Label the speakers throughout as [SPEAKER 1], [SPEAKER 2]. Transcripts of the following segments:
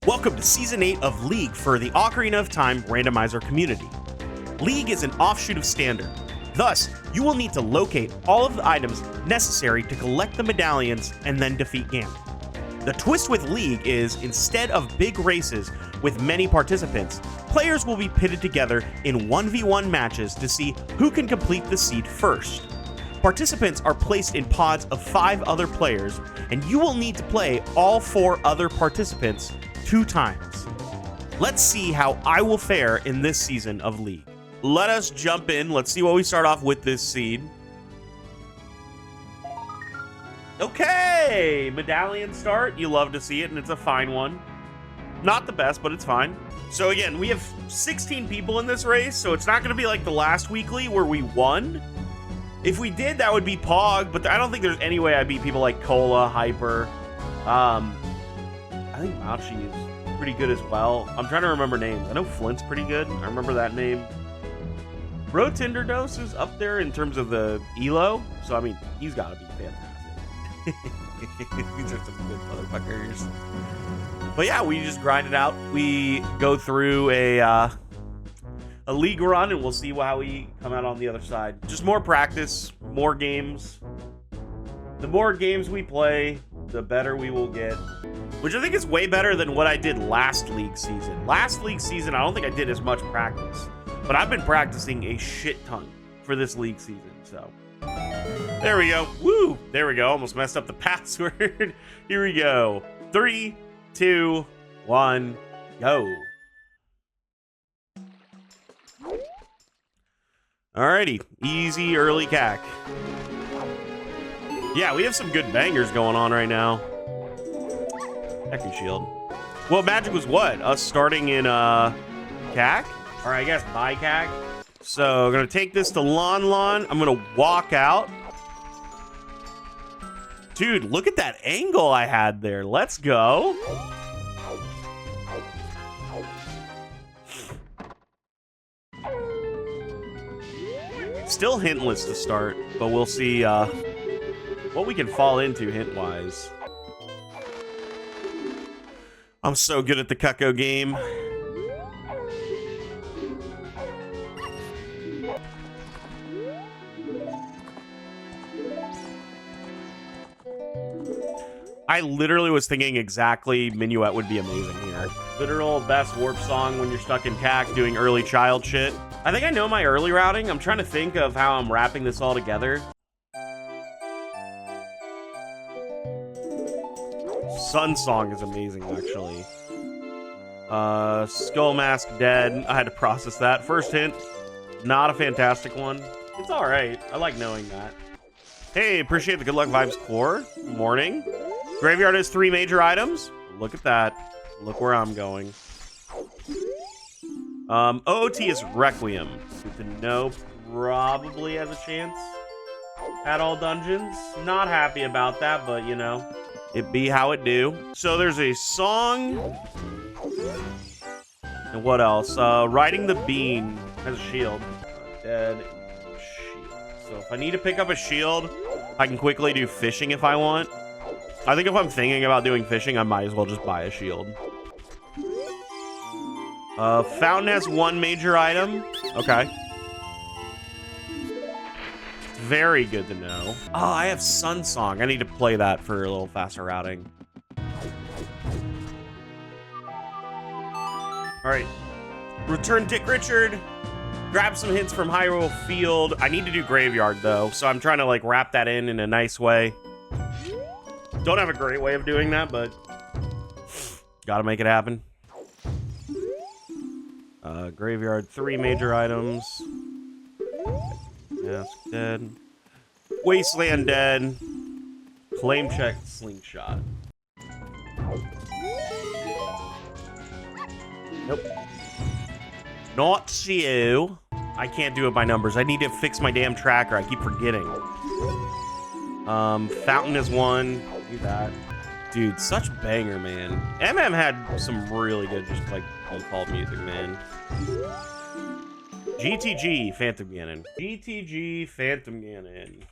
[SPEAKER 1] Welcome to Season 8 of League for the Ocarina of Time randomizer community. League is an offshoot of Standard. Thus, you will need to locate all of the items necessary to collect the medallions and then defeat Ganon. The twist with League is, instead of big races with many participants, players will be pitted together in 1v1 matches to see who can complete the seed first. Participants are placed in pods of 5 other players, and you will need to play all 4 other participants 2 times. Let's see how I will fare in this season of League. Let us jump in. Let's see what we start off with this seed. Okay, medallion start. You love to see it, and it's a fine one. Not the best, but it's fine. So again, we have 16 people in this race, so it's not going to be like the last weekly where we won. If we did, that would be Pog, but I don't think there's any way I beat people like Cola, Hyper. I think Mauchi is pretty good as well. I'm trying to remember names. I know Flint's pretty good. I remember that name. Rotinderdos is up there in terms of the elo, so I mean, he's got to be fantastic. These are some good motherfuckers. But yeah, we just grind it out. We go through a league run, and we'll see how we come out on the other side. Just more practice, more games. The more games we play, the better we will get. Which I think is way better than what I did last league season. Last league season, I don't think I did as much practice. But I've been practicing a shit ton for this league season, so. There we go. Woo! There we go. Almost messed up the password. Here we go. 3, 2, 1, go. Alrighty. Easy early CAC. Yeah, we have some good bangers going on right now. Echo Shield. Well, Magic was what? Us starting in CAC? Or I guess by CAC. So, I'm going to take this to Lon. I'm going to walk out. Dude, look at that angle I had there. Let's go. Still hintless to start, but we'll see what we can fall into hint-wise. I'm so good at the Cucko game. I literally was thinking exactly Minuet would be amazing here. Literal best warp song when you're stuck in CAC doing early child shit. I think I know my early routing. I'm trying to think of how I'm wrapping this all together. Sun Song is amazing, actually. Skull Mask dead. I had to process that. First hint, not a fantastic one. It's all right. I like knowing that. Hey, appreciate the good luck vibes core. Morning. Graveyard has 3 major items. Look at that. Look where I'm going. OOT is Requiem. Good to know. Probably has a chance at all dungeons. Not happy about that, but you know, it be how it do. So there's a song. And what else? Riding the Bean has a shield. Dead shield. So if I need to pick up a shield, I can quickly do fishing if I want. I think if I'm thinking about doing fishing, I might as well just buy a shield. Fountain has 1 major item. Okay. Very good to know. Oh, I have Sun Song. I need to play that for a little faster routing. All right. Return Dick Richard. Grab some hints from Hyrule Field. I need to do Graveyard, though, so I'm trying to, like, wrap that in a nice way. Don't have a great way of doing that, but gotta make it happen. Graveyard, 3 major items. Mask dead. Wasteland dead. Claim check slingshot. Nope. Not you. I can't do it by numbers. I need to fix my damn tracker. I keep forgetting. Fountain is 1. Do that. Dude, such banger, man. MM had some really good just like default music, man. GTG Phantom Ganon. GTG Phantom Ganon.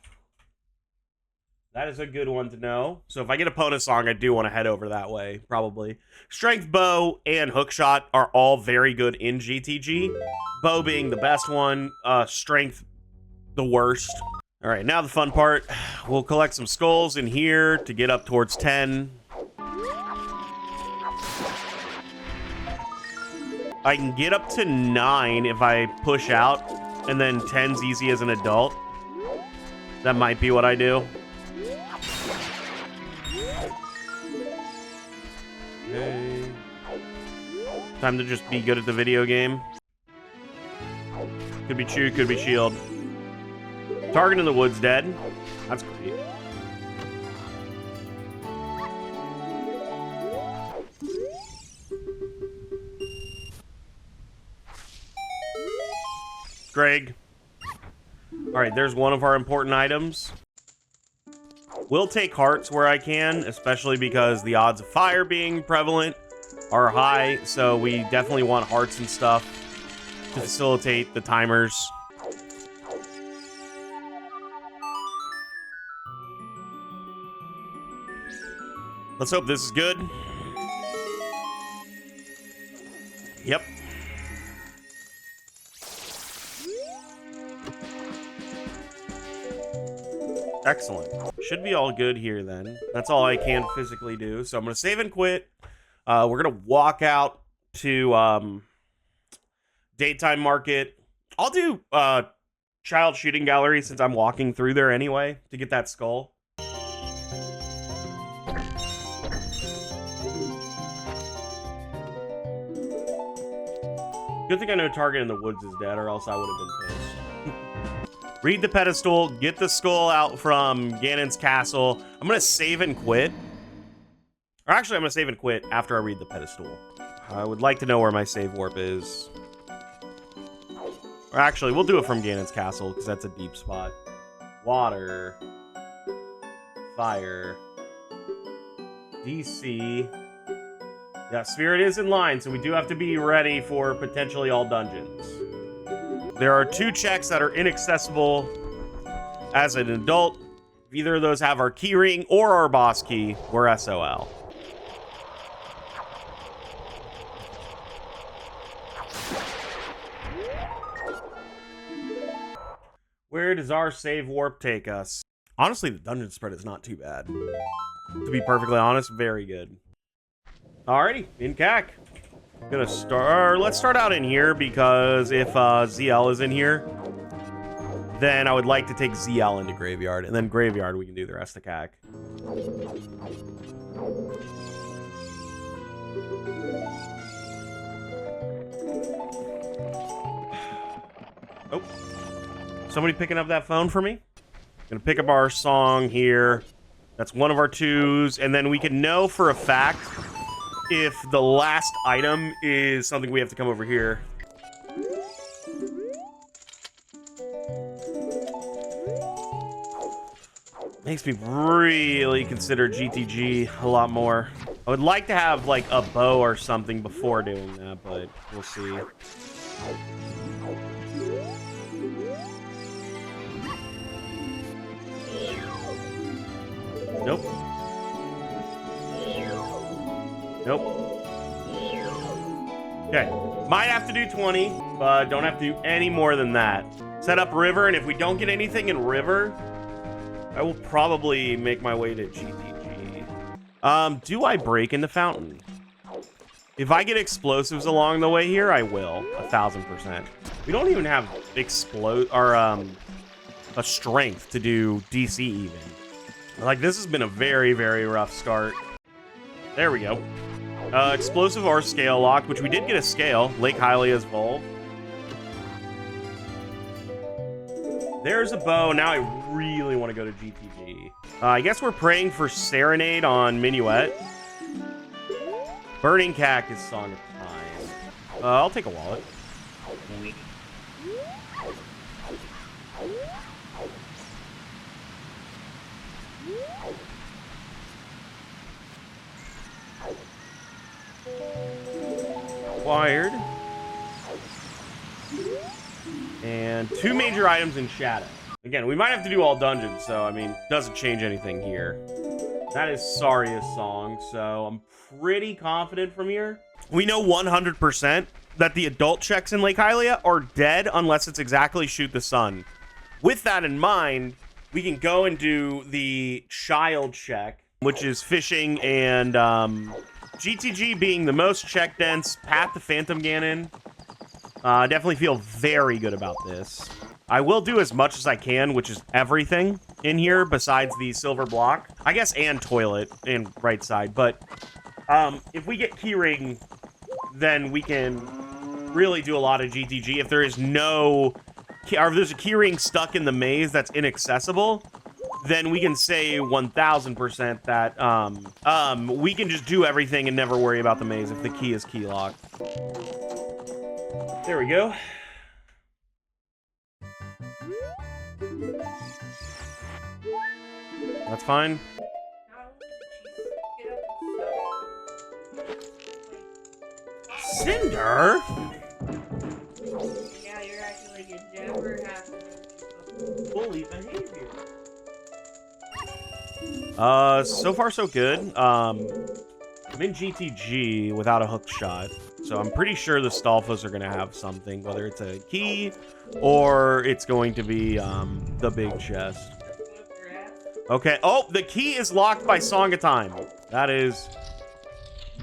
[SPEAKER 1] That is a good one to know. So if I get a Pona song, I do want to head over that way, probably. Strength bow and hookshot are all very good in GTG. Bow being the best one, strength the worst. All right, now the fun part. We'll collect some skulls in here to get up towards 10. I can get up to 9 if I push out, and then 10's easy as an adult. That might be what I do. Okay. Time to just be good at the video game. Could be Chew, could be Shield. Target in the woods dead. That's great. Greg. All right, there's one of our important items. We'll take hearts where I can, especially because the odds of fire being prevalent are high, so we definitely want hearts and stuff to facilitate the timers. Let's hope this is good. Yep. Excellent. Should be all good here then. That's all I can physically do. So I'm going to save and quit. We're going to walk out to daytime market. I'll do child shooting gallery since I'm walking through there anyway to get that skull. Good thing I know target in the woods is dead, or else I would have been pissed. Read the pedestal, get the skull out from Ganon's castle. I'm going to save and quit. Or actually, I'm going to save and quit after I read the pedestal. I would like to know where my save warp is. Or actually, we'll do it from Ganon's castle, because that's a deep spot. Water. Fire. DC. Yeah, Spirit is in line, so we do have to be ready for potentially all dungeons. There are 2 checks that are inaccessible as an adult. If either of those have our key ring or our boss key, we're SOL. Where does our save warp take us? Honestly, the dungeon spread is not too bad. To be perfectly honest, very good. Alrighty, in CAC. Gonna start. Let's start out in here because if ZL is in here, then I would like to take ZL into Graveyard, and then Graveyard we can do the rest of CAC. Oh, somebody picking up that phone for me? Gonna pick up our song here. That's one of our 2s, and then we can know for a fact if the last item is something we have to come over here. Makes me really consider GTG a lot more. I would like to have like a bow or something before doing that, but we'll see. Nope. Nope. Okay. Might have to do 20, but don't have to do any more than that. Set up river, and if we don't get anything in river, I will probably make my way to GTG. Do I break into fountain? If I get explosives along the way here, I will. 1000%. We don't even have a strength to do DC even. Like, this has been a very, very rough start. There we go. Explosive or scale locked, which we did get a scale. Lake Hylia's Volve. There's a bow. Now I really want to go to GTG. I guess we're praying for Serenade on Minuet. Burning Cactus Song of Time. I'll take a wallet. Acquired. And 2 major items in shadow. Again, we might have to do all dungeons, so, I mean, doesn't change anything here. That is Saria's song, so I'm pretty confident from here. We know 100% that the adult checks in Lake Hylia are dead unless it's exactly shoot the sun. With that in mind, we can go and do the child check, which is fishing and GTG being the most check dense, path to Phantom Ganon. Definitely feel very good about this. I will do as much as I can, which is everything in here besides the silver block. I guess and toilet and right side. But if we get keyring, then we can really do a lot of GTG. If there is no, or if there's a keyring stuck in the maze that's inaccessible, then we can say 1000% that we can just do everything and never worry about the maze if the key is key locked. There we go. That's fine. Cinder?
[SPEAKER 2] Yeah, you're acting like it never happened.
[SPEAKER 1] Bully behavior. So far so good. I'm in GTG without a hook shot, so I'm pretty sure the Stalfos are gonna have something, whether it's a key or it's going to be the big chest. Okay. Oh, the key is locked by Song of Time. That is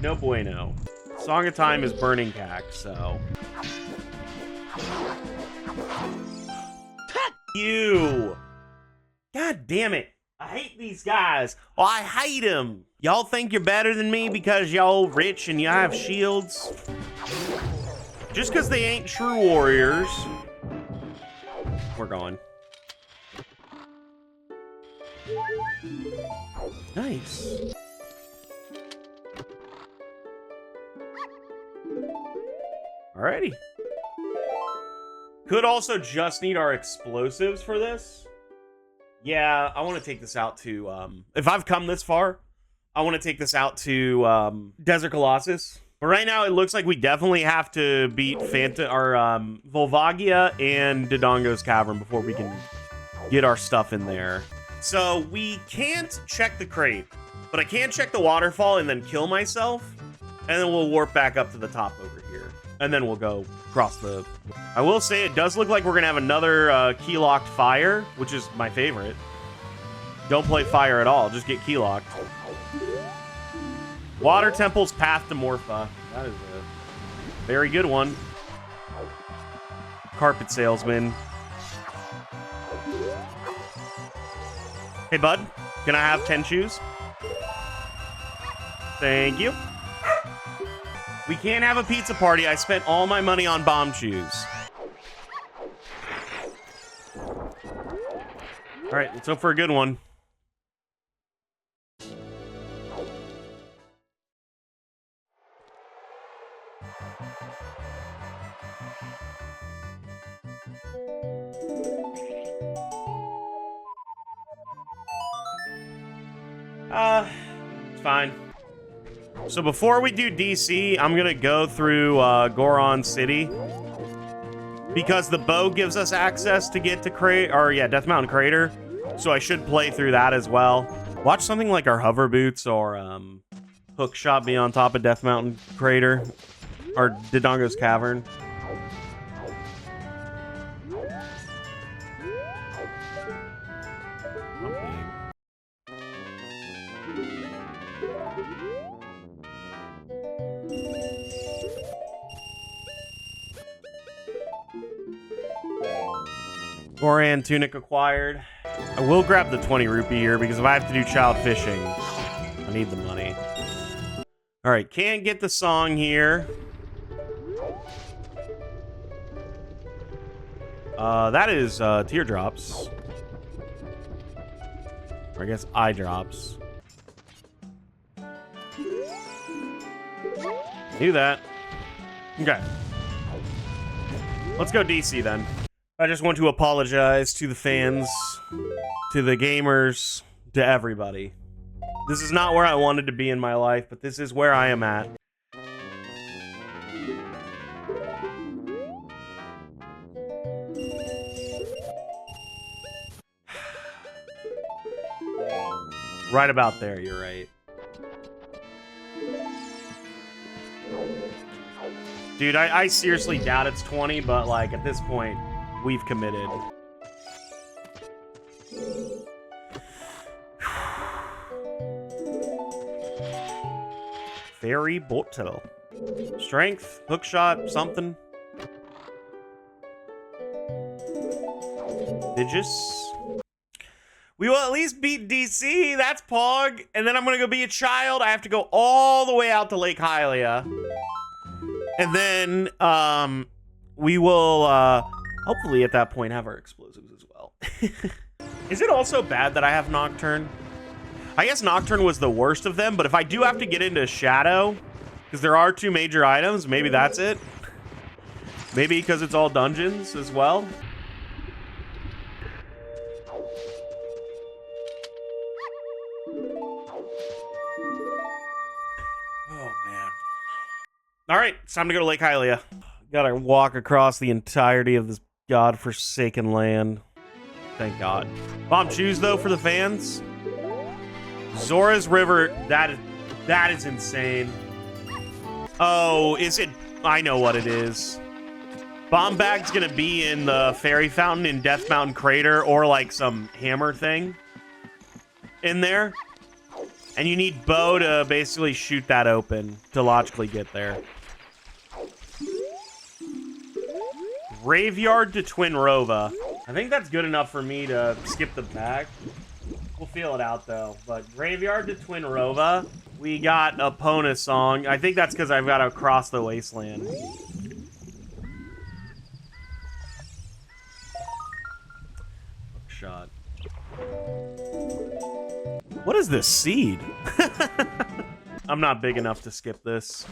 [SPEAKER 1] no bueno. Song of Time is burning cack, so. You. God damn it. I hate these guys. Oh, I hate them. Y'all think you're better than me because y'all rich and y'all have shields? Just because they ain't true warriors. We're going. Nice. Alrighty. Could also just need our explosives for this. Yeah, I want to take this out to, if I've come this far, I want to take this out to, Desert Colossus. But right now, it looks like we definitely have to beat Volvagia and Dodongo's Cavern before we can get our stuff in there. So, we can't check the crate, but I can check the waterfall and then kill myself, and then we'll warp back up to the top over here. And then we'll go across the... I will say it does look like we're going to have another key-locked fire, which is my favorite. Don't play fire at all. Just get key-locked. Water Temple's Path to Morpha. That is a very good one. Carpet Salesman. Hey, bud. Can I have 10 shoes? Thank you. We can't have a pizza party. I spent all my money on bomb shoes. All right, let's hope for a good one. It's fine. So before we do DC, I'm gonna go through Goron City because the bow gives us access to get to Death Mountain Crater. So I should play through that as well. Watch something like our hover boots or hook shot be on top of Death Mountain Crater or Dodongo's Cavern. Goran tunic acquired. I will grab the 20 rupee here because if I have to do child fishing, I need the money. All right, can't get the song here. That is teardrops. Or I guess eye drops. Knew that. Okay. Let's go DC then. I just want to apologize to the fans, to the gamers, to everybody. This is not where I wanted to be in my life, but this is where I am at. Right about there, you're right. Dude, I seriously doubt it's 20, but like at this point, we've committed. Fairy bottle. Strength, hookshot, something. Digis. We will at least beat DC. That's Pog. And then I'm going to go be a child. I have to go all the way out to Lake Hylia. And then we will hopefully at that point have our explosives as well. Is it also bad that I have Nocturne? I guess Nocturne was the worst of them, but if I do have to get into Shadow, because there are 2 major items, maybe that's it. Maybe because it's all dungeons as well. All right, it's time to go to Lake Hylia. Gotta walk across the entirety of this godforsaken land. Thank God. Bomb choose though for the fans. Zora's River, that is insane. Oh, is it? I know what it is. Bomb bag's gonna be in the fairy fountain in Death Mountain Crater, or like some hammer thing in there. And you need Bo to basically shoot that open to logically get there. Graveyard to Twin Rova. I think that's good enough for me to skip the bag. We'll feel it out though. But Graveyard to Twin Rova. We got a Pona song. I think that's because I've got to cross the wasteland. Shot. What is this seed? I'm not big enough to skip this.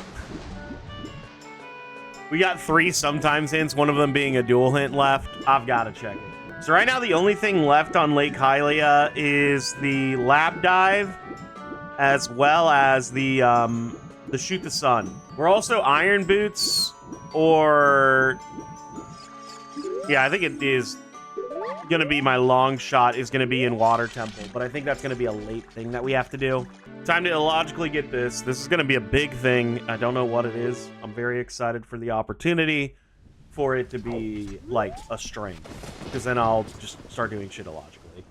[SPEAKER 1] We got 3 sometimes hints, one of them being a dual hint left. I've got to check it. So right now the only thing left on Lake Hylia is the lab dive, as well as the shoot the sun. We're also Iron Boots, or yeah, I think it is gonna be my long shot is gonna be in Water Temple, but I think that's gonna be a late thing that we have to do. Time to illogically get this. This is gonna be a big thing. I don't know what it is. I'm very excited for the opportunity for it to be like a strength, because then I'll just start doing shit illogically.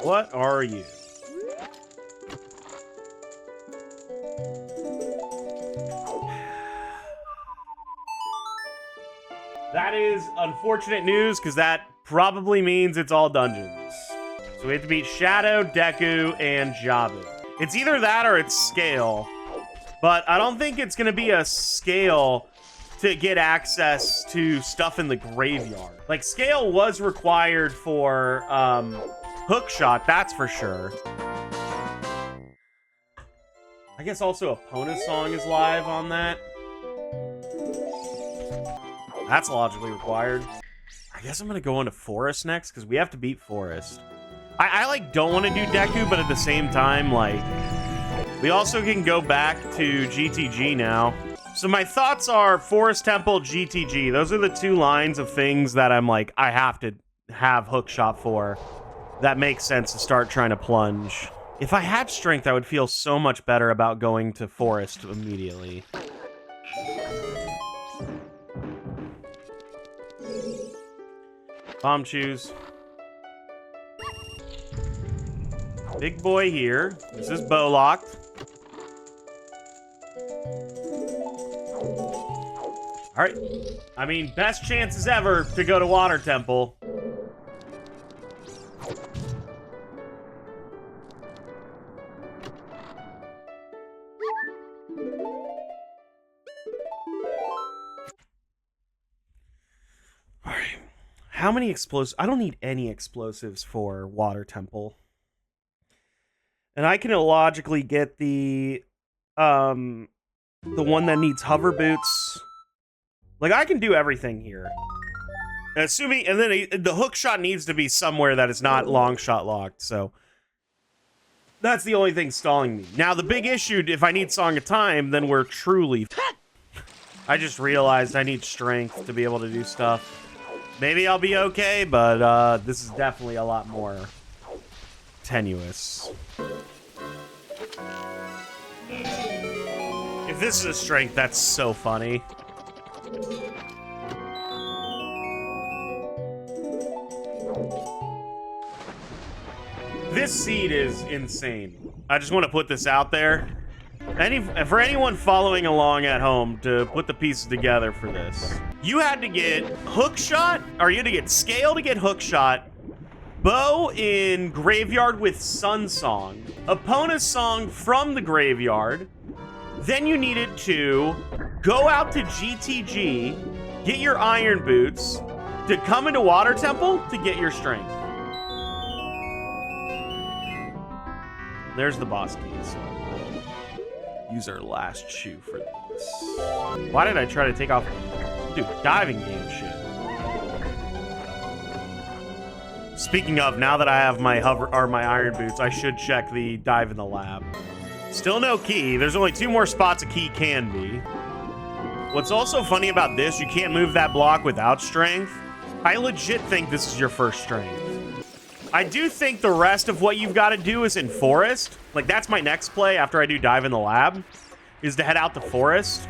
[SPEAKER 1] What are you? That is unfortunate news, because that probably means it's all dungeons. So we have to beat Shadow, Deku, and Jabu. It's either that or it's Scale. But I don't think it's going to be a Scale to get access to stuff in the graveyard. Like, Scale was required for Hookshot, that's for sure. I guess also a Pona song is live on that. That's logically required. I guess I'm gonna go into Forest next, because we have to beat Forest. I like don't want to do Deku, but at the same time, like, we also can go back to GTG now. So my thoughts are Forest Temple, GTG. Those are the 2 lines of things that I'm like, I have to have Hookshot for. That makes sense to start trying to plunge. If I had strength, I would feel so much better about going to Forest immediately. Bomb choose. Big boy here. This is bow locked. All right. I mean, best chances ever to go to Water Temple. How many explosives? I don't need any explosives for Water Temple. And I can illogically get the one that needs hover boots. Like, I can do everything here. Assuming, and then the hook shot needs to be somewhere that is not long shot locked, so that's the only thing stalling me. Now, the big issue, if I need Song of Time, then we're truly... I just realized I need strength to be able to do stuff. Maybe I'll be okay, but this is definitely a lot more tenuous. If this is a strength, that's so funny. This seed is insane. I just want to put this out there. For anyone following along at home to put the pieces together for this, you had to get hookshot, or you had to get scale to get hookshot, bow in graveyard with Sun Song, Epona's song from the graveyard, then you needed to go out to GTG, get your iron boots, to come into Water Temple to get your strength. There's the boss keys. So use our last shoe for this. Why did I try to take off? Dude, diving game shit. Speaking of, now that I have my my iron boots, I should check the dive in the lab. Still no key. There's only 2 more spots a key can be. What's also funny about this, you can't move that block without strength. I legit think this is your first strength. I do think the rest of what you've got to do is in forest. Like, that's my next play after I do dive in the lab, is to head out to forest.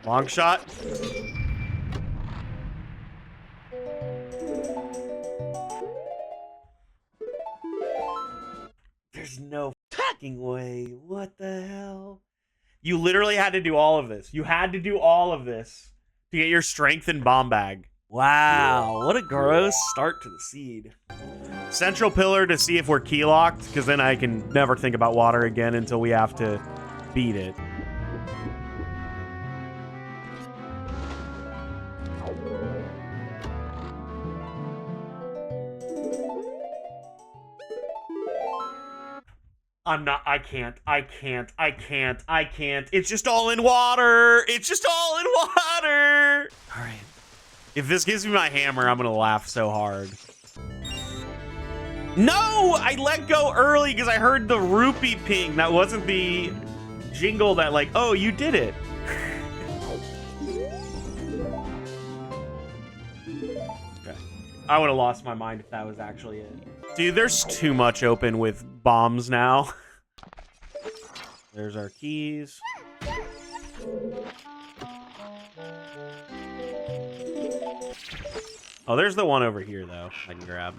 [SPEAKER 1] Long shot. There's no fucking way. What the hell? You literally had to do all of this. You had to do all of this to get your strength and bomb bag. Wow, what a gross start to the seed. Central pillar to see if we're key locked, because then I can never think about water again until we have to beat it. I can't. It's just all in water. It's just all in water. All right. If this gives me my hammer, I'm gonna laugh so hard. No, I let go early because I heard the rupee ping. That wasn't the jingle that like, oh, you did it. Okay. I would have lost my mind if that was actually it. Dude, there's too much open with bombs now. There's our keys. Oh, there's the one over here, though, I can grab.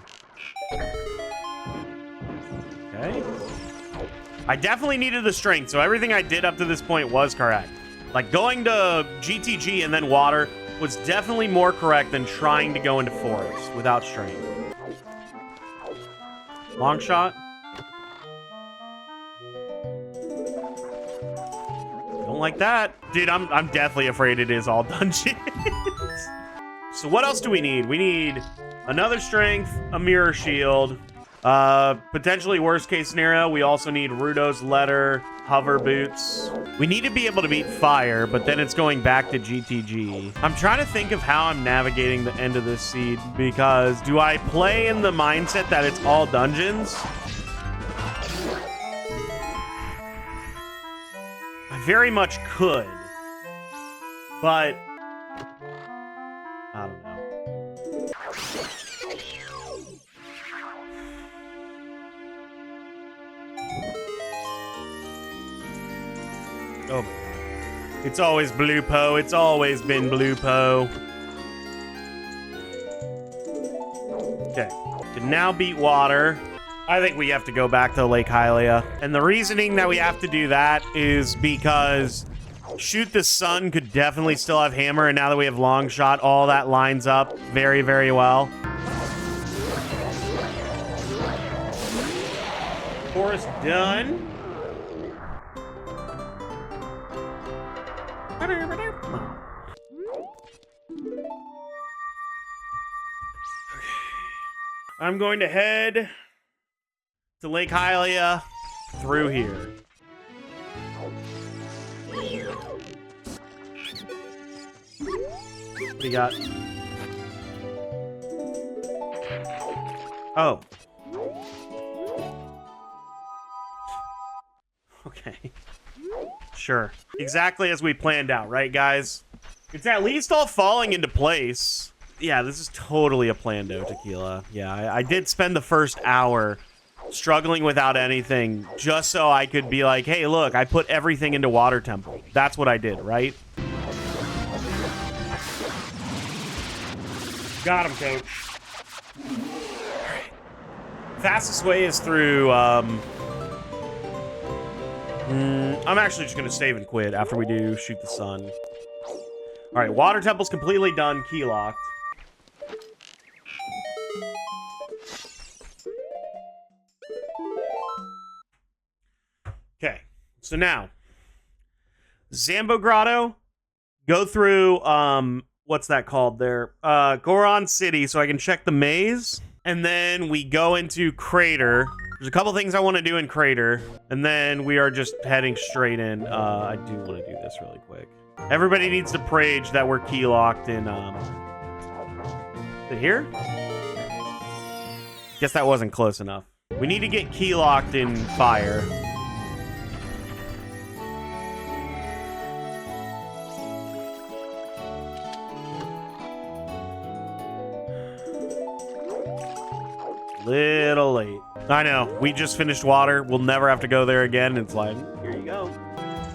[SPEAKER 1] Okay. I definitely needed the strength, so everything I did up to this point was correct. Like, going to GTG and then water was definitely more correct than trying to go into forest without strength. Long shot. Don't like that. Dude, I'm deathly afraid it is all dungeons. So what else do we need? We need another strength, a mirror shield, potentially worst case scenario, we also need Rudo's letter, hover boots. We need to be able to beat fire, but then it's going back to GTG. I'm trying to think of how I'm navigating the end of this seed, because do I play in the mindset that it's all dungeons? I very much could, but I don't know. Oh, it's always Blue Po. It's always been Blue Po. Okay, can now beat water. I think we have to go back to Lake Hylia. And the reasoning that we have to do that is because Shoot the Sun could definitely still have hammer, and now that we have long shot, all that lines up very, very well. Forest done. I'm going to head to Lake Hylia through here. What do you got? Oh. Okay. Sure. Exactly as we planned out, right, guys? It's at least all falling into place. Yeah, this is totally a plando tequila. Yeah, I did spend the first hour struggling without anything just so I could be like, hey, look, I put everything into Water Temple. That's what I did, right? Got him, coach. All right. Fastest way is through, I'm actually just going to save and quit after we do Shoot the Sun. All right, Water Temple's completely done, key locked. Okay, so now, Zambo Grotto, go through, what's that called there? Goron City, so I can check the maze. And then we go into Crater. There's a couple things I want to do in Crater. And then we are just heading straight in. I do want to do this really quick. Everybody needs to prage that we're key locked in, is it here? Guess that wasn't close enough. We need to get key locked in Fire. Little late. I know. We just finished water. We'll never have to go there again. It's like, here you go.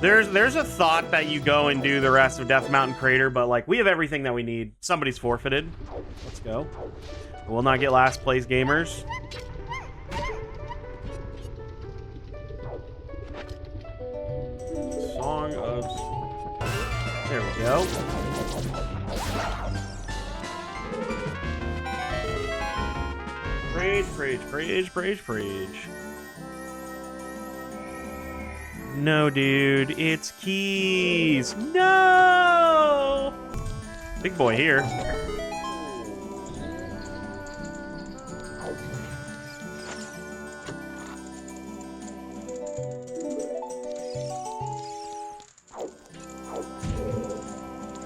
[SPEAKER 1] There's a thought that you go and do the rest of Death Mountain Crater, but like we have everything that we need. Somebody's forfeited. Let's go. We'll not get last place gamers. Song of... There we go. Prage. No, dude. It's keys. No! Big boy here.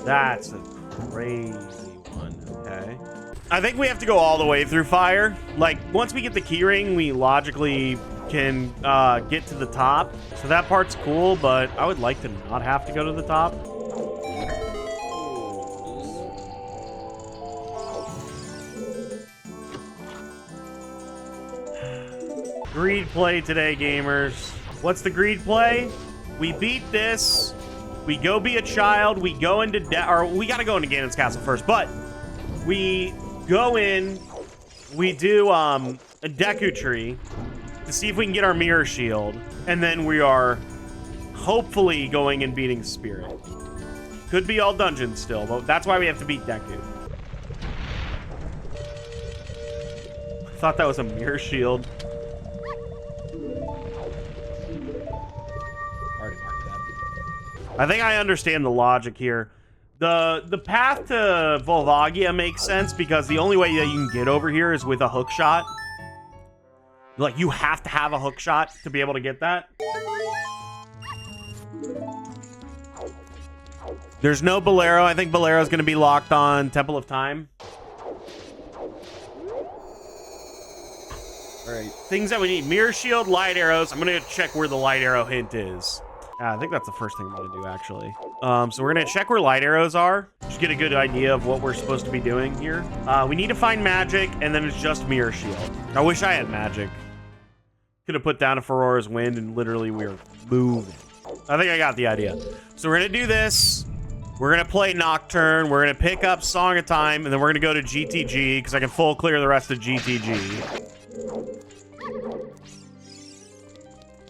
[SPEAKER 1] That's a crazy one. Okay. I think we have to go all the way through Fire. Like, once we get the key ring, we logically can get to the top. So that part's cool, but I would like to not have to go to the top. Greed play today, gamers. What's the greed play? We beat this. We go be a child. We go into or we gotta go into Ganon's castle first, but we go in. We do a Deku Tree to see if we can get our mirror shield, and then we are hopefully going and beating Spirit. Could be all dungeons still, but that's why we have to beat Deku. I thought that was a mirror shield. Already marked that. I think I understand the logic here. The path to Volvagia makes sense because the only way that you can get over here is with a hook shot. Like, you have to have a hook shot to be able to get that. There's no Bolero. I think Bolero's going to be locked on Temple of Time. All right. Things that we need. Mirror Shield, Light Arrows. I'm going to check where the Light Arrow hint is. I think that's the first thing I'm going to do, actually. So we're going to check where Light Arrows are. Just get a good idea of what we're supposed to be doing here. We need to find Magic, and then it's just Mirror Shield. I wish I had Magic. Could have put down a Ferora's Wind, and literally we were moving. I think I got the idea. So we're going to do this. We're going to play Nocturne. We're going to pick up Song of Time, and then we're going to go to GTG, because I can full clear the rest of GTG.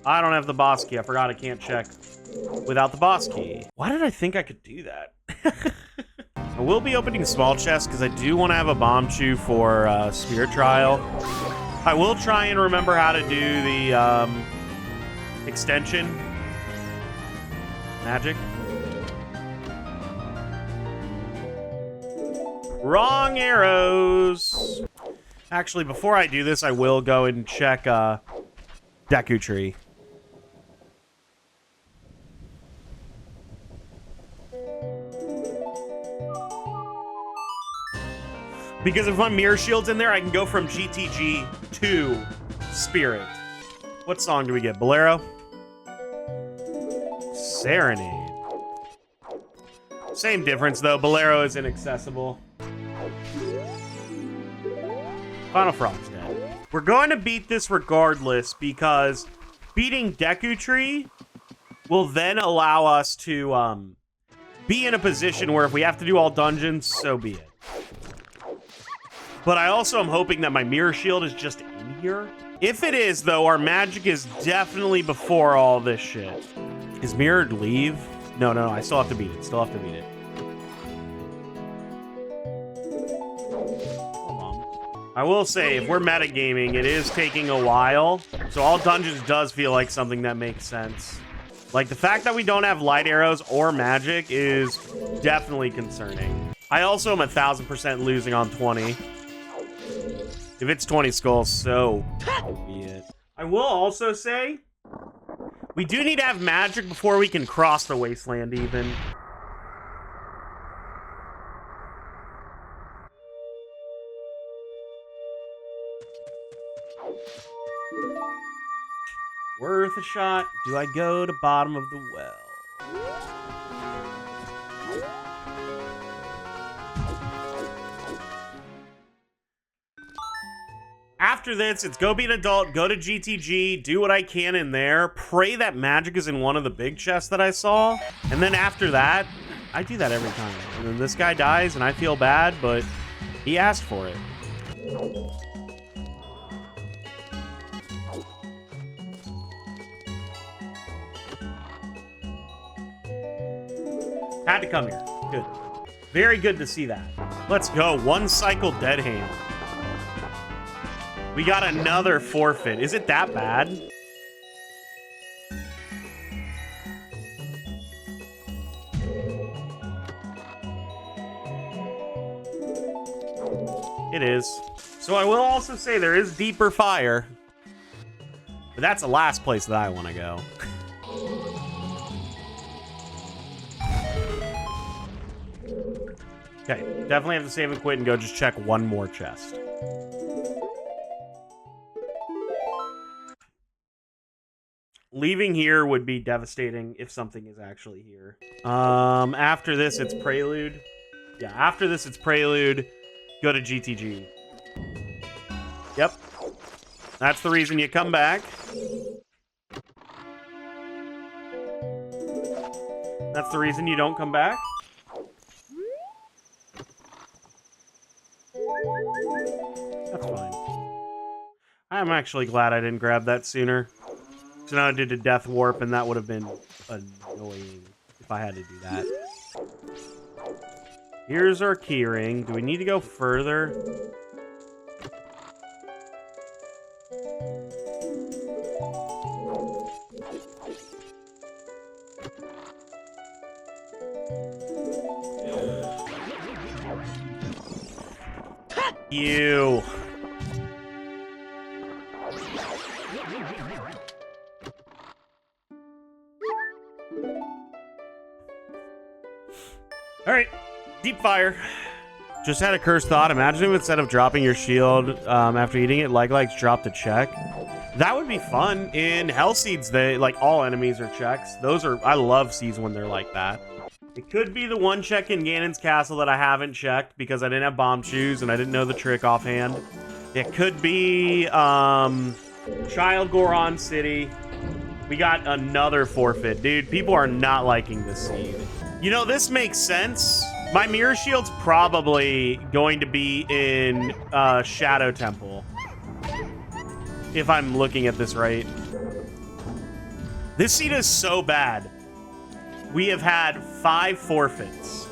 [SPEAKER 1] I don't have the boss key. I forgot I can't check without the boss key. Why did I think I could do that? I will be opening small chests because I do want to have a bomb chew for Spirit Trial. I will try and remember how to do the extension. Magic. Wrong arrows. Actually, before I do this, I will go and check Deku Tree. Because if my Mirror Shield's in there, I can go from GTG to Spirit. What song do we get? Bolero? Serenade. Same difference, though. Bolero is inaccessible. Final Frog's dead. We're going to beat this regardless because beating Deku Tree will then allow us to be in a position where if we have to do all dungeons, so be it. But I also am hoping that my Mirror Shield is just in here. If it is, though, our magic is definitely before all this shit. Is Mirrored leave? No, I still have to beat it. Still have to beat it. I will say, if we're metagaming, it is taking a while. So all dungeons does feel like something that makes sense. Like, the fact that we don't have light arrows or magic is definitely concerning. I also am 1,000% losing on 20. If it's 20 skulls, so be it. I will also say, we do need to have magic before we can cross the wasteland, even. Worth a shot. Do I go to bottom of the well? After this, it's go be an adult, go to GTG, do what I can in there, pray that magic is in one of the big chests that I saw, and then after that, I do that every time. And then this guy dies, and I feel bad, but he asked for it. Had to come here. Good. Very good to see that. Let's go. One cycle dead hand. We got another forfeit. Is it that bad? It is. So I will also say there is deeper fire. But that's the last place that I want to go. Okay, definitely have to save and quit and go just check one more chest. Leaving here would be devastating if something is actually here. After this, it's Prelude. Yeah, after this, it's Prelude. Go to GTG. Yep. That's the reason you come back. That's the reason you don't come back. That's fine. I'm actually glad I didn't grab that sooner. So now I did a death warp, and that would have been annoying if I had to do that. Here's our keyring. Do we need to go further? You. All right, deep fire. Just had a cursed thought. Imagine if instead of dropping your shield after eating it, like dropped a check. That would be fun. In Hell Seeds, they like all enemies are checks. Those are, I love seeds when they're like that. It could be the one check in Ganon's castle that I haven't checked because I didn't have bomb shoes and I didn't know the trick offhand. It could be Child Goron City. We got another forfeit. Dude, people are not liking this seed. You know, this makes sense. My Mirror Shield's probably going to be in Shadow Temple. If I'm looking at this right. This seed is so bad. We have had 5 forfeits.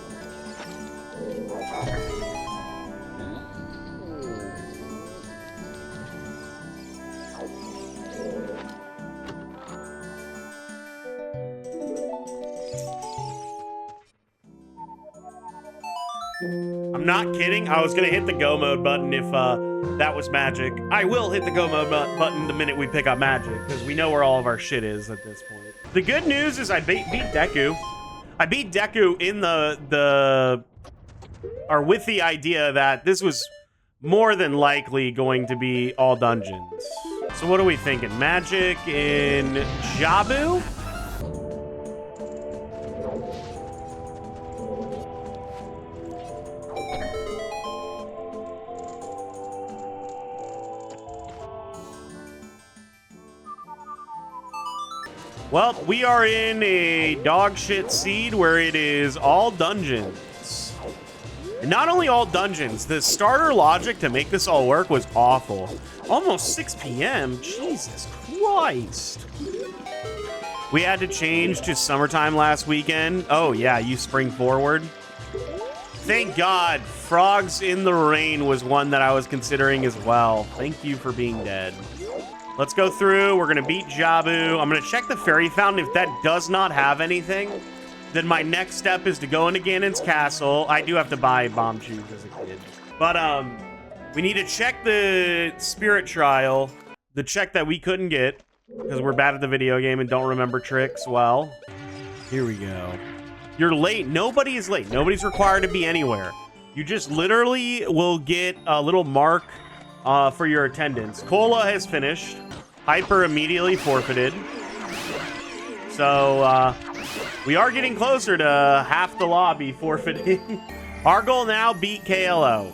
[SPEAKER 1] I'm not kidding. I was going to hit the go mode button if that was magic. I will hit the go mode button the minute we pick up magic, because we know where all of our shit is at this point. The good news is I beat Deku. I beat Deku in or with the idea that this was more than likely going to be all dungeons. So what are we thinking? Magic in Jabu? Well, we are in a dog shit seed where it is all dungeons. And not only all dungeons, the starter logic to make this all work was awful. Almost 6 p.m. Jesus Christ. We had to change to summertime last weekend. Oh, yeah, you spring forward. Thank God. Frogs in the Rain was one that I was considering as well. Thank you for being dead. Let's go through. We're going to beat Jabu. I'm going to check the fairy fountain. If that does not have anything, then my next step is to go into Ganon's castle. I do have to buy bomb shoes as a kid. But we need to check the spirit trial. The check that we couldn't get because we're bad at the video game and don't remember tricks well. Here we go. You're late. Nobody is late. Nobody's required to be anywhere. You just literally will get a little mark for your attendance. Cola has finished. Hyper immediately forfeited. So we are getting closer to half the lobby forfeiting. Our goal now, beat KLO.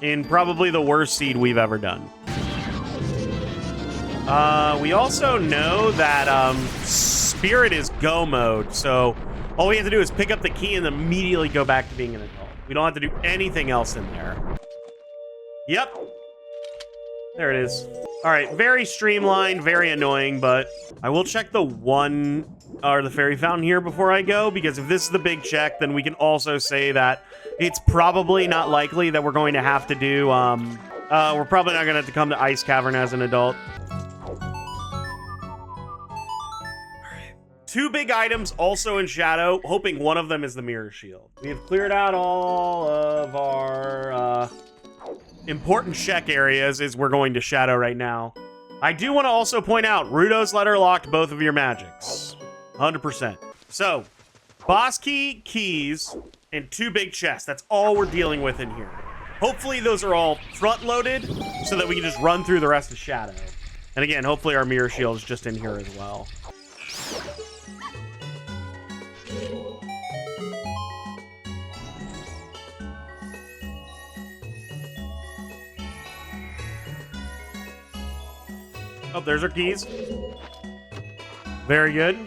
[SPEAKER 1] In probably the worst seed we've ever done. We also know that Spirit is go mode, so all we have to do is pick up the key and immediately go back to being an adult. We don't have to do anything else in there. Yep. There it is. All right, very streamlined, very annoying, but I will check the the fairy fountain here before I go, because if this is the big check, then we can also say that it's probably not likely that we're going to have to do, we're probably not going to have to come to Ice Cavern as an adult. 2 big items also in Shadow, hoping one of them is the Mirror Shield. We have cleared out all of our important check areas as we're going to Shadow right now. I do want to also point out, Rudo's letter locked both of your magics. 100%. So, boss key, keys, and 2 big chests. That's all we're dealing with in here. Hopefully those are all front-loaded so that we can just run through the rest of Shadow. And again, hopefully our Mirror Shield is just in here as well. Oh, there's our keys. Very good.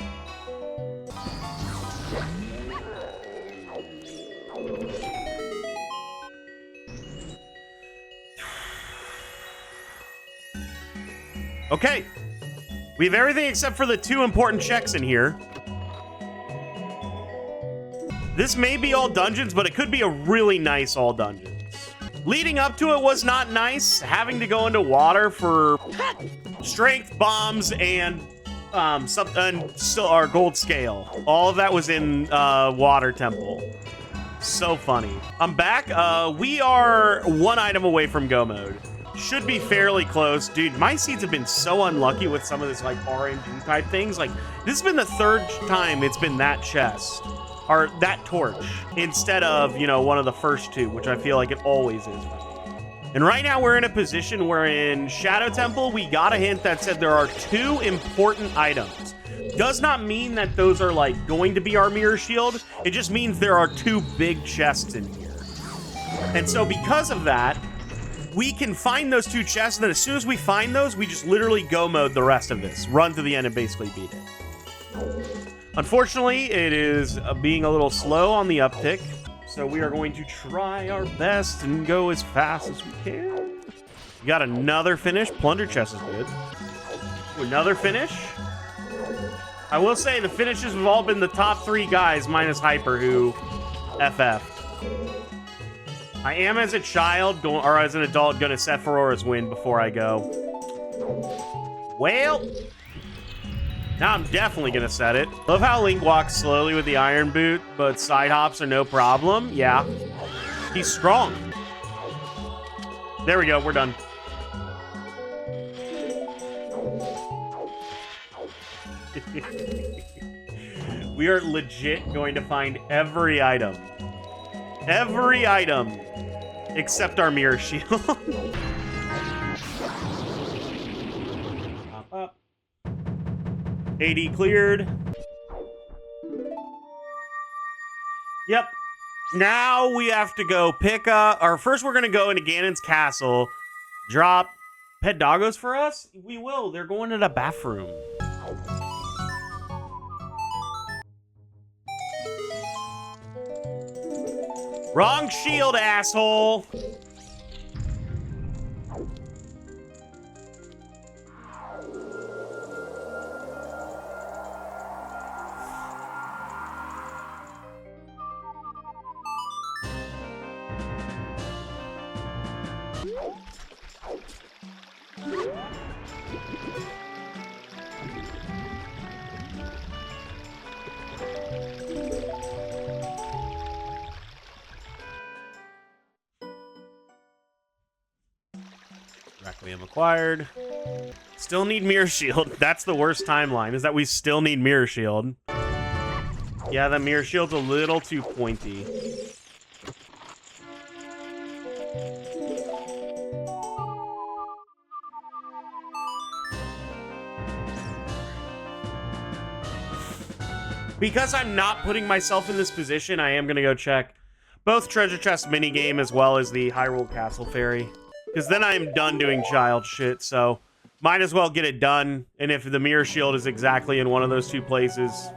[SPEAKER 1] Okay. We have everything except for the 2 important checks in here. This may be all dungeons, but it could be a really nice all dungeons. Leading up to it was not nice. Having to go into water for strength, bombs, and still our gold scale. All of that was in Water Temple. So funny. I'm back. We are 1 item away from go mode. Should be fairly close. Dude, my seeds have been so unlucky with some of this like RNG type things. Like, this has been the 3rd time it's been that chest. Or that torch. Instead of, you know, one of the first 2, which I feel like it always is. And right now we're in a position where in Shadow Temple, we got a hint that said there are 2 important items. Does not mean that those are like going to be our Mirror Shield. It just means there are 2 big chests in here. And so because of that, we can find those 2 chests, and then as soon as we find those, we just literally go mode the rest of this. Run to the end and basically beat it. Unfortunately, it is being a little slow on the uptick, so we are going to try our best and go as fast as we can. We got another finish. Plunder chest is good. Another finish. I will say the finishes have all been the top 3 guys, minus Hyper, who FF. I am, as a child, or as an adult, going to set Aurora's win before I go. Well, now I'm definitely going to set it. Love how Link walks slowly with the iron boot, but side hops are no problem. Yeah. He's strong. There we go. We're done. We are legit going to find every item. Every item. Except our Mirror Shield. Pop up. AD cleared. Yep. Now we have to go pick up... Or first we're going to go into Ganon's castle. Drop pet doggos for us? We will. They're going to the bathroom. Wrong shield, asshole. Requiem acquired. Still need Mirror Shield. That's the worst timeline, is that we still need Mirror Shield. Yeah, the Mirror Shield's a little too pointy. Because I'm not putting myself in this position, I am going to go check both Treasure Chest minigame as well as the Hyrule Castle Fairy. Because then I'm done doing child shit, so might as well get it done. And if the Mirror Shield is exactly in one of those two places,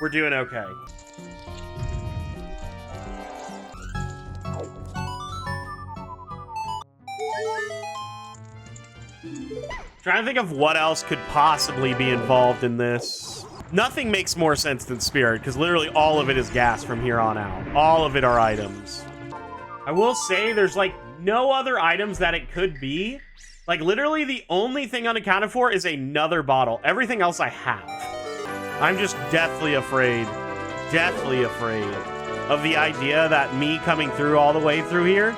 [SPEAKER 1] we're doing okay. Trying to think of what else could possibly be involved in this. Nothing makes more sense than Spirit, because literally all of it is gas from here on out. All of it are items. I will say there's like no other items that it could be. Like literally the only thing unaccounted for is another bottle. Everything else I have. I'm just deathly afraid of the idea that me coming through all the way through here,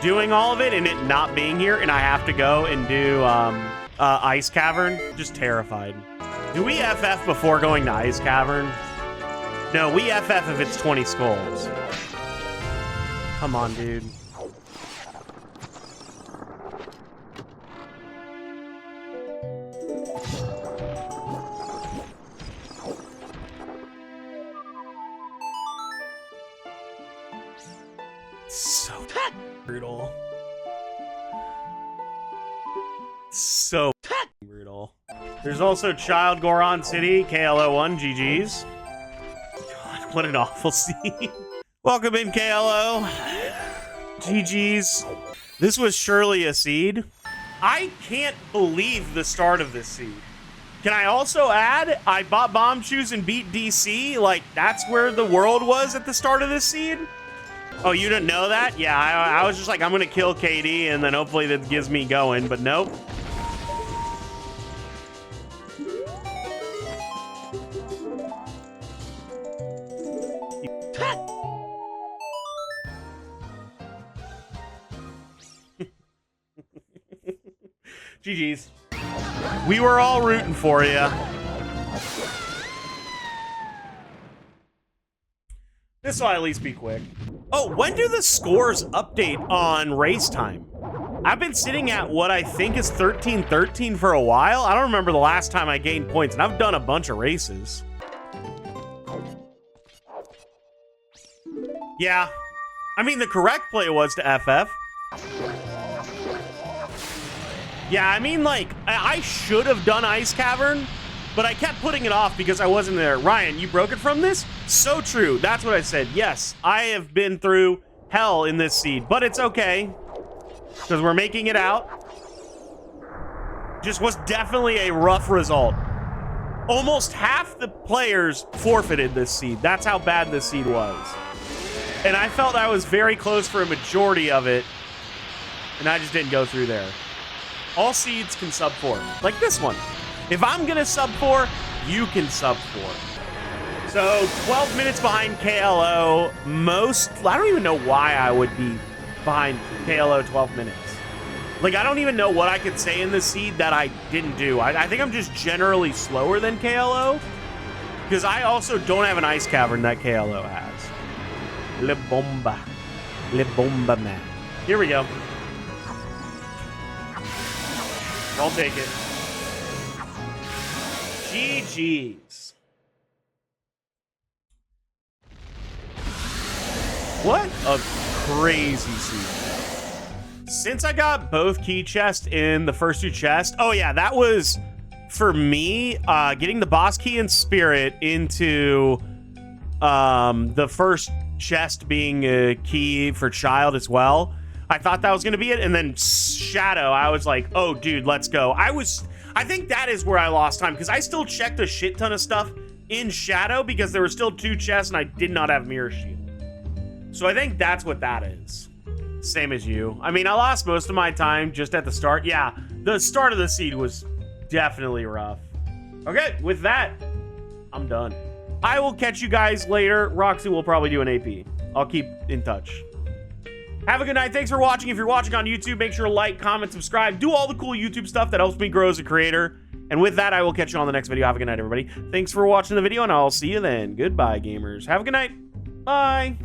[SPEAKER 1] doing all of it and it not being here, and I have to go and do Ice Cavern. Just terrified. Do we FF before going to Ice Cavern? No, we FF if it's 20 skulls. Come on, dude. So brutal. So brutal. There's also Child Goron City, KLO1, GG's. God, what an awful scene. Welcome in, KLO. GG's. This was surely a seed. I can't believe the start of this seed. Can I also add, I bought Bomb Shoes and beat DC? Like, that's where the world was at the start of this seed? Oh, you didn't know that? Yeah, I was just like, I'm gonna kill KD and then hopefully that gives me going, but nope. GG's. We were all rooting for you. This will at least be quick. Oh, when do the scores update on race time? I've been sitting at what I think is 13-13 for a while. I don't remember the last time I gained points, and I've done a bunch of races. Yeah. I mean, the correct play was to FF. Yeah, I mean, like, I should have done Ice Cavern, but I kept putting it off because I wasn't there. Ryan, you broke it from this? So true. That's what I said. Yes, I have been through hell in this seed, but it's okay because we're making it out. Just was definitely a rough result. Almost half the players forfeited this seed. That's how bad this seed was. And I felt I was very close for a majority of it, and I just didn't go through there. All seeds can sub 4, like this one. If I'm gonna sub 4, you can sub 4. So 12 minutes behind KLO. I don't even know why I would be behind KLO 12 minutes. Like, I don't even know what I could say in this seed that I didn't do. I think I'm just generally slower than KLO, because I also don't have an Ice Cavern that KLO has. Le Bomba. Le Bomba, man. Here we go. I'll take it. GG's. What a crazy scene. Since I got both key chests in the first two chests, oh yeah, that was for me, getting the boss key and spirit into the first chest being a key for child as well. I thought that was going to be it. And then Shadow, I was like, oh, dude, let's go. I think that is where I lost time because I still checked a shit ton of stuff in Shadow because there were still 2 chests and I did not have Mirror Shield. So I think that's what that is. Same as you. I mean, I lost most of my time just at the start. Yeah, the start of the seed was definitely rough. Okay, with that, I'm done. I will catch you guys later. Roxy will probably do an AP. I'll keep in touch. Have a good night. Thanks for watching. If you're watching on YouTube, make sure to like, comment, subscribe. Do all the cool YouTube stuff that helps me grow as a creator. And with that, I will catch you on the next video. Have a good night, everybody. Thanks for watching the video, and I'll see you then. Goodbye, gamers. Have a good night. Bye.